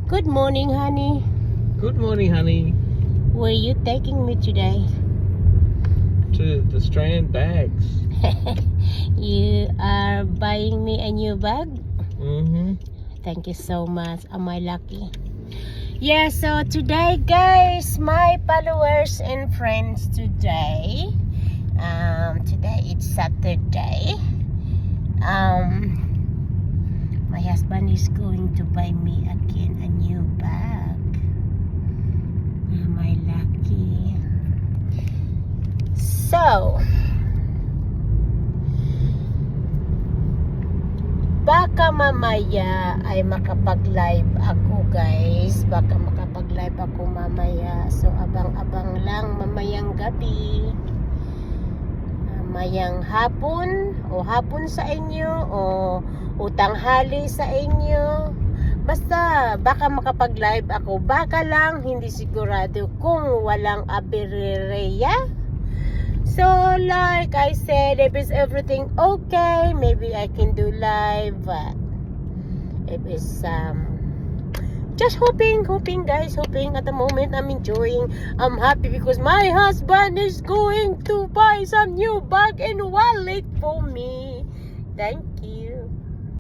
Good morning, honey. Good morning, honey. Where you taking me today? To the Strand bags. You are buying me a new bag? Mm-hmm. Thank you so much. Am I lucky? Yeah, so today, guys, my followers and friends today. Today it's Saturday. My husband is going to buy me again a new bag. Am I lucky? So, baka mamaya ay makapag-live ako, guys. Baka makapag-live ako mamaya. So, abang-abang lang mamayang gabi. Mamayang hapon o hapon sa inyo o tanghali sa inyo. Basta baka makapag-live ako. Baka lang, hindi sigurado kung walang abireya. So, like I said, if it's everything okay, maybe I can do live. If it's just hoping, guys, hoping. At the moment, I'm enjoying. I'm happy because my husband is going to buy some new bag and wallet for me. Thank you.